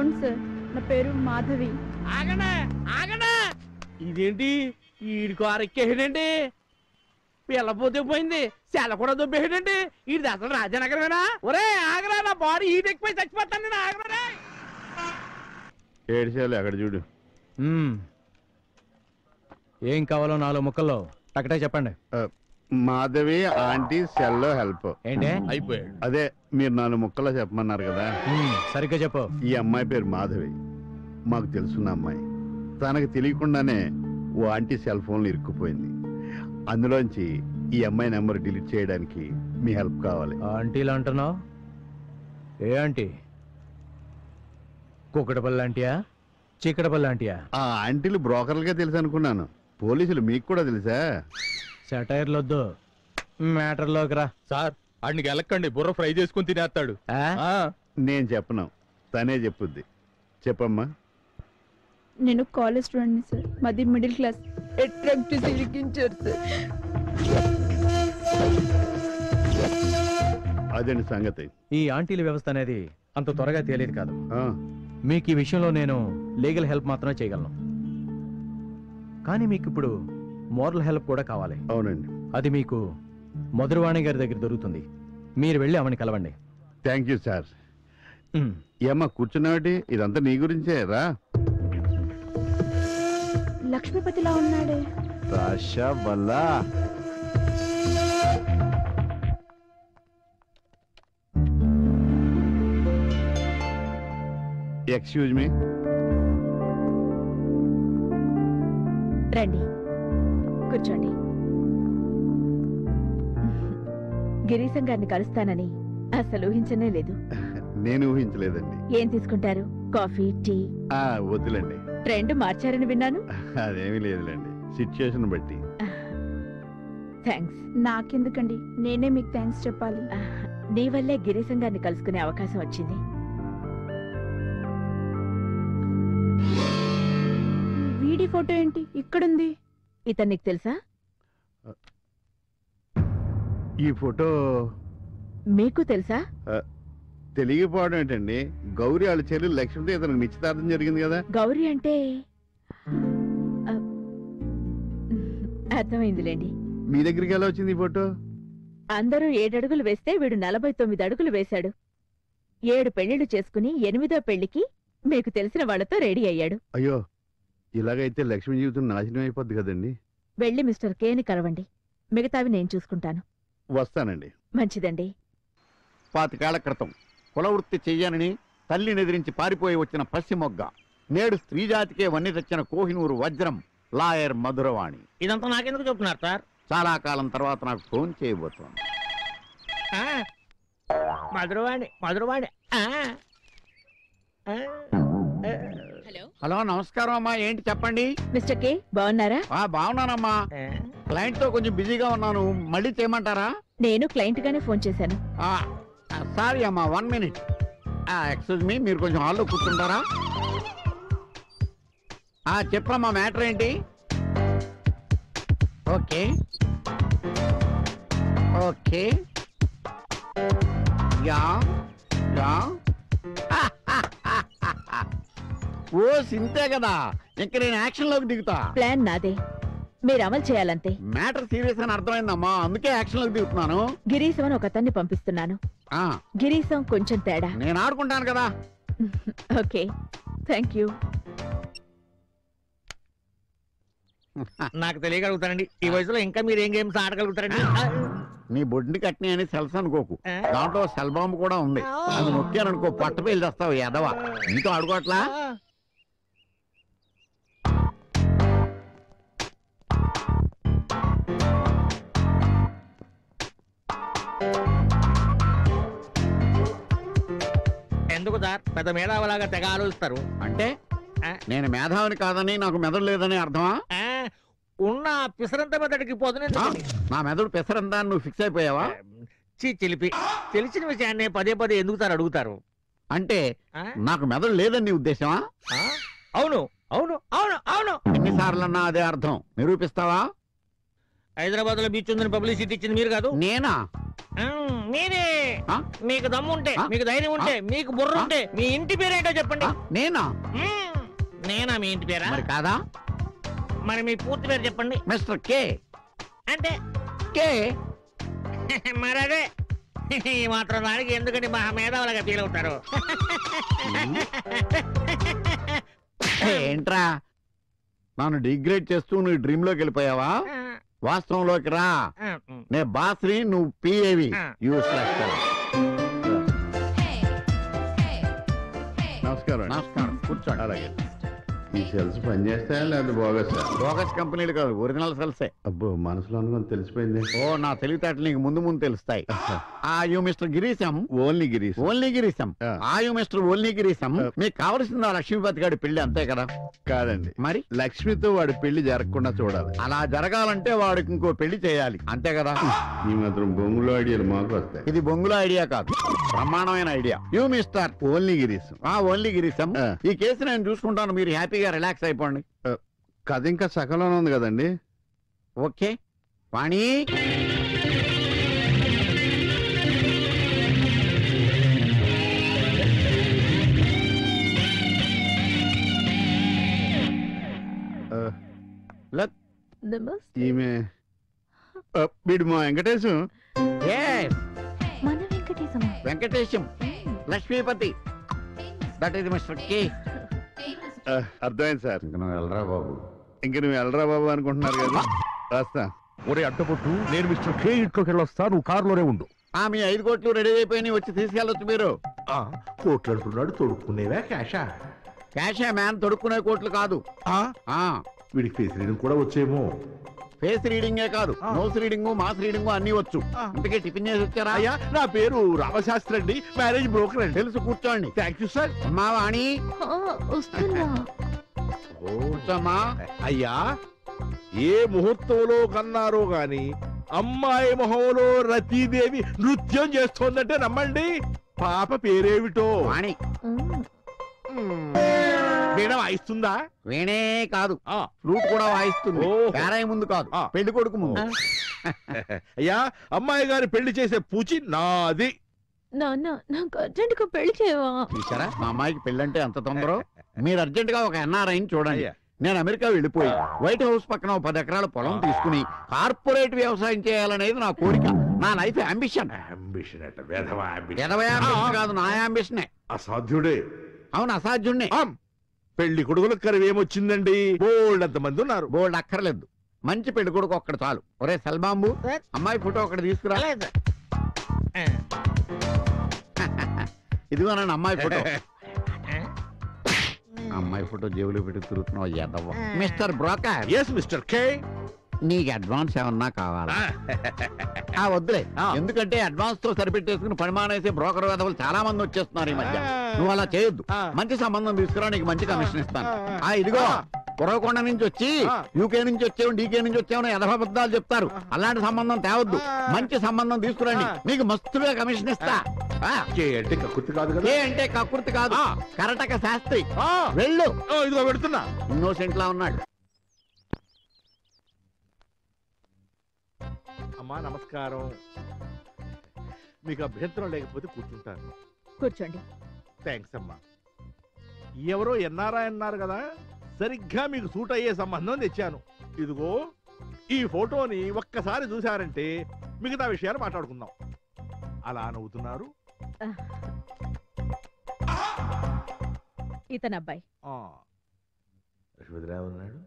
అవును సార్, నా పేరు మాధవి. ఆగనా ఆగనా, ఇదేంటి ఈడికి ఆరెక్కేసాడండి, పిల్లపోతే పోయింది, సెల కూడా దొబ్బేసాడండి. ఇది అసలు రాజనగరమేనా? ఒరే ఆగరా, నా బాడీ హీట్ ఎక్కిపోయి చచ్చిపోతాను నేను, ఆగరా. ఏడ్చాలి అక్కడ చూడు. ఏం కావాలో 4 ముక్కల్లో టకటే చెప్పండి. మాధవి ఆంటీ సెల్లో హెల్ప్. ఏంటే అయిపోయాడు. అదే మీరు 4 ముక్కల్లో చెప్పమన్నారు కదా. సరిగ్గా చెప్పు. ఈ అమ్మాయి పేరు మాధవి, మాకు తెలుసున్న అమ్మాయి. తనకు తెలియకుండానే ఓ ఆంటీ సెల్ ఫోన్లో ఇరుక్కుపోయింది. అందులోంచి ఈ అమ్మాయి నెంబర్ డిలీట్ చేయడానికి మీ హెల్ప్ కావాలి. ఆంటీలు అంటున్నావు? ఏ ఆంటీ? కుక్కడపల్లి ఆంటీయా, చీకటపల్లి ఆంటీయా? ఆ ఆంటీలు బ్రోకర్లుగా తెలుసు అనుకున్నాను, పోలీసులు మీకు కూడా తెలుసా? సెటైర్లు వద్దు, మ్యాటర్లోకి రా. సార్ ఆడికి వెళ్ళకండి, బుర్ర ఫ్రై చేసుకుని తినేస్తాడు. నేను చెప్పను, తనే చెప్పుద్ది. చెప్పమ్మా. నేను కాలేజ్ స్టూడెంట్ని సార్, మాది మిడిల్ క్లాస్. అట్రాక్ట్ చేసి ఇరికించారు సార్. అదండి సంగతి. ఈ ఆంటీల వ్యవస్థ అనేది అంత త్వరగా తేలేదు కాదు. ఆ, మీకు ఈ విషయంలో నేను లీగల్ హెల్ప్ మాత్రమే చేయగలను, కానీ మీకు ఇప్పుడు మోరల్ హెల్ప్ కూడా కావాలి. అవునండి. అది మీకు మధురవాణి గారి దగ్గర దొరుకుతుంది. మీరు వెళ్ళి ఆమెను కలవండి. Thank you sir. ఏమ్మా కూర్చున్నావాటి? ఇదంతా నీ గురించే రా. లక్ష్మీపతిలా ఉన్నాడే. రాషా వల్లా. Excuse me. రండి, కూర్చోండి. గిరీశం గారిని కలుస్తానని అసలు ఊహించనే లేదు. నేను ఊహించలేదండి. ఏం తీసుకుంటారు? Coffee, tea? వద్దులేండి. ట్రెండ్ మార్చారని విన్నాను. అదేమీ లేదులేండి, సిచ్యుయేషన్ బట్టి. థ్యాంక్స్. నాకెందుకండి, నేనే మీకు థ్యాంక్స్ చెప్పాలి. నీ వల్లే గిరీశం గారిని కలుసుకునే అవకాశం వచ్చింది. వీడి ఫోటో ఏంటి ఇక్కడుంది? ఇతను నీకు తెలుసా? ఈ ఫోటో మీకు తెలుసా? తెలియకపోవడం ఏంటండి, గౌరీ వాళ్ళ చెల్లి లక్ష్మితో ఇతనికి నిశ్చితార్థం జరిగింది కదా. గౌరీ అంటే అర్థమైందిలేండి. మీ దగ్గరికి ఎలా వచ్చింది ఈ ఫోటో? అందరూ 7 అడుగులు వేస్తే వీడు 49 అడుగులు వేశాడు. 7 పెళ్లిళ్లు చేసుకుని 8వ పెళ్లికి మీకు తెలిసిన వాళ్లతో రెడీ అయ్యాడు. అయ్యో, ఇలాగైతే లక్ష్మి జీవితం నాశనం అయిపోద్ది కదండి. వెళ్ళి మిస్టర్ కేని కలవండి, మిగతావి నేను చూసుకుంటాను. వస్తానండి. మంచిదండి. 25 ఏళ్ల క్రితం కులవృత్తి చెయ్యనని తల్లిని ఎదిరించి పారిపోయి వచ్చిన పశ్చిమొగ్గ, నేడు స్త్రీజాతికే వన్ని తెచ్చిన కోహినూరు వజ్రం లాయర్ మధురవాణి. ఇదంతా నాకెందుకు చెప్తున్నారు సార్? చాలా కాలం తర్వాత నాకు ఫోన్ చేయబోతోంది. మధురవాణి మధురవాణి. హలో, నమస్కారం అమ్మా. ఏంటి చెప్పండి. మిస్టర్ కే, బాగున్నారా? బాగున్నానమ్మా. క్లయింట్ తో కొంచెం బిజీగా ఉన్నాను, మళ్ళీ చేయమంటారా? నేను క్లయింట్ గానే ఫోన్ చేశాను. సారీ అమ్మా, 1 మినిట్. ఎక్స్క్యూజ్ మీ, మీరు కొంచెం హాల్లో కూర్చుంటారా? చెప్పమ్మా, మ్యాటర్ ఏంటి? Okay okay, yeah yeah. ఓ సింతే కదా, ఇంక నేను యాక్షన్ లోకి దిగుతా. ప్లాన్ నాదే, మీరు అమలు చేయాలంతే. మ్యాటర్ సీరియస్ అని అర్థమైందమ్మా, అందుకే యాక్షన్ లోకి దిగుతున్నాను. గిరీశం అని ఒక అతన్ని పంపిస్తున్నాను. గిరీశం కొంచెం తేడా. నేను ఆడుకుంటాను కదా. Okay, thank you. నాకు తెలియగలుగుతానండి, ఈ వయసులో ఇంకా మీరు ఏం గేమ్స్ ఆడగలుగుతారండి? నీ బొడ్డుని కట్టిన అని సెల్స్ అనుకోకు, దాంట్లో సెల్ బాంబు కూడా ఉంది. అది నొక్కాననుకో పట్ట పేలు చేస్తావు ఎదవా. నీతో ఆడుకోవట్లా? ఎందుకు సార్ పెద్ద మేధావులాగా తెగ ఆలోచిస్తారు? అంటే నేను మేధావిని కాదని నాకు మెదడు లేదని అర్థమా? ఉన్న పిసరంత మెదడికి పోతుంది. నా మెదడు పిసరంతా నువ్వు ఫిక్స్ అయిపోయావా? చిలిపి, తెలిసిన విషయాన్ని పదే పదే ఎందుకు సార్ అడుగుతారు? అంటే నాకు మెదడు లేదని నీ ఉద్దేశమా? అవును అవును అవును అవును. ఎన్నిసార్లన్నా అదే అర్థం. నిరూపిస్తావా? హైదరాబాద్ లో బీచ్ ఉందని పబ్లిసిటీ ఇచ్చింది మీరు కాదు, నేనా? మీరే ఆ? మీకు దమ్ము ఉంటే ఆ? మీకు ధైర్యం ఉంటే మీకు బుర్ర ఉంటే మీ ఇంటి పేరేంటో చెప్పండి. నేనా? మ్మ్. నేనా మీ ఇంటి పేరా? మరి కాదా? మరి మీ పూర్తి పేరు చెప్పండి. Mister K. అంటే కే. మరి అదే ఈ మాత్రం దానికి ఎందుకంటే మా మేధావులుగా ఫీల్ అవుతారు. ఏంట్రా నన్ను డిగ్రేడ్ చేస్తూ నువ్వు డ్రీమ్ లోకి వెళ్ళిపోయావా? వాస్తవంలోకి రా. నే బాస్ని, నువ్వు పిఏవి. నమస్కారం అండి. నమస్కారం, కూర్చోండి. అలాగే. ఈ సెల్స్ పనిచేస్తాయా లేదా బోగస్? బోగస్ కంపెనీలు కాదు, ఒరిజినల్ సెల్సే. అబ్బో, మనసులో అనుకుని తెలిసిపోయింది. ఓ, నా తెలివితేటలు నీకు ముందు ముందు తెలుస్తాయి. ఆ you mister Girisham. Only Girish. Only Girisham. ఆ. ఆ యు మిస్టర్ ఓన్లీ గిరీశం. మీకు కావలసింది ఆ లక్ష్మీపతి గారి పెళ్లి, అంతే కదా? కాదండి, మరి లక్ష్మితో వాడి పెళ్లి జరగకుండా చూడాలి. అలా జరగాలంటే వాడికి ఇంకో పెళ్లి చేయాలి, అంతే కదా? ఈ మాత్రం బొంగులో ఐడియాలు మాకు వస్తాయి. ఇది బొంగుల ఐడియా కాదు, బ్రహ్మాండమైన idea. You mister only Girish. Only Girisham. ఆ. ఈ కేసు నేను చూసుకుంటాను, మీరు హ్యాపీగా రిలాక్స్ అయిపోండి. కథ ఇంకా సకలంలో ఉంది కదండి. ఓకే వాణి. ఈమె వీడు మా వెంకటేశం. Yes, మన వెంకటేశమా? Venkatesham, Lakshmipati. That is Mister K. అర్థమైంది సార్. ఇంక నువ్వు వెళ్ళరా బాబు. ఇంక నువ్వు వెళ్ళరా బాబు అనుకుంటున్నారు కదా. వస్తా. ఒరే అడ్డపొట్టు, నేను మిస్టర్ కే ఇంట్లోకి వెళ్ళొస్తా, నువ్వు కారులోనే ఉండు. మీ 5 కోట్లు రెడీ అయిపోయి వచ్చి తీసుకెళ్ళొచ్చు మీరు. కోట్లు అంటున్నాడు, తొడుక్కునేవా క్యాషా? క్యాషే మ్యాన్, తొడుక్కునే కోట్లు కాదు. వీడికి ఫేస్ రీడింగ్ కూడా వచ్చేమో. ఫేస్ రీడింగే కాదు, నోస్ రీడింగ్, మాస్ రీడింగ్ అన్ని వచ్చు. ఇంతకీ టిఫిన్ చేసి వచ్చారా? అయ్యా, నా పేరు రామశాస్త్రి అండి, మ్యారేజ్ బ్రోకర్ అండి. తెలుసు, కూర్చోండి. Thank you sir. అమ్మా వాణి, వస్తున్నా. కూర్చోమ్మా. అయ్యా, ఏ ముహూర్తంలో కన్నారో గాని అమ్మాయి మొహంలో రతీదేవి నృత్యం చేస్తోందంటే నమ్మండి. పాప పేరేమిటో? వాణి. వీణ వాయిస్తుందా? వీణే కాదు, ఆ. ఫ్లూట్ కూడా వాయిస్తుంది. ఓహో. పేరాయి ముందు కాదు, ఆ. పెళ్లి కొడుకు ముందు. అయ్యా, అమ్మాయి గారి పెళ్లి చేసే పూచి నాది. నాన్న, నాకు అర్జెంట్ గా పెళ్లి చేయవా? చూసారా మా అమ్మాయికి పెళ్ళంటే అంత తొందర. మీరు అర్జెంట్ గా ఒక ఎన్ఆర్ఐని చూడండి. అయ్యా. నేను అమెరికా వెళ్ళిపోయి వైట్ హౌస్ పక్కన 10 ఎకరాల పొలం తీసుకుని కార్పొరేట్ వ్యవసాయం చేయాలనేది నా కోరిక, నా లైఫ్ అంబిషన్. అంబిషన్ అట, వేధవా అంబిషన్. 20 అంబిషన్ కాదు, నా అంబిషనే. అసాధ్యుడే. అవును, అసాధ్యుణ్ణే. పెళ్లి కొడుకులకు కరువేమొచ్చిందండి, బోల్డ్ అంత మంది ఉన్నారు. బోల్డ్ అక్కర్లేదు, మంచి పెళ్లి కొడుకు ఒక్కడు చాలు. ఒరే సల్బాంబు, అమ్మాయి ఫోటో ఒకటి తీసుకురా. ఇదిగోనండి అమ్మాయి ఫోటో. అమ్మాయి ఫోటో జేబులో పెట్టి తిరుగుతున్నావు ఎదవ్వ. Mister broker, yes Mister K. నీకు అడ్వాన్స్ ఏమన్నా కావాలా? వద్దులే, ఎందుకంటే అడ్వాన్స్ తో సరిపెట్టేసుకుని పని మానేసే బ్రోకర్ వేదవులు చాలా మంది వచ్చేస్తున్నారు ఈ మధ్య. నువ్వు అలా చేయొద్దు, మంచి సంబంధం తీసుకురా, నీకు మంచి కమిషన్ ఇస్తాను. ఇదిగో కురవకొండ నుంచి వచ్చి యూకే నుంచి వచ్చావు, డీకే నుంచి వచ్చావు యథాబద్ధాలు చెప్తారు. అలాంటి సంబంధం తేవద్దు, మంచి సంబంధం తీసుకురండి, నీకు మస్తుగా కమిషన్ ఇస్తా. కే అంటే కక్కుర్తి కాదు కదా. ఏ అంటే కక్కుర్తి కాదు, కరటక శాస్త్రి. ఆ, వెళ్ళు. ఇదిగో పెడుతున్నా. ఇన్నోసెంట్ లా ఉన్నాడు. అమ్మా నమస్కారం. మీకు అభ్యంతరం లేకపోతే కూర్చుంటాను. కూర్చోండి. థ్యాంక్స్ అమ్మా. ఎవరో ఎన్ఆర్ఐ అన్నారు కదా, సరిగ్గా మీకు సూట్ అయ్యే సంబంధం తెచ్చాను. ఇదిగో ఈ ఫోటోని ఒక్కసారి చూశారంటే మిగతా విషయాలు మాట్లాడుకుందాం. అలా నవ్వుతున్నారు. ఇతను అబ్బాయి. లక్ష్మీరావు ఉన్నాడు.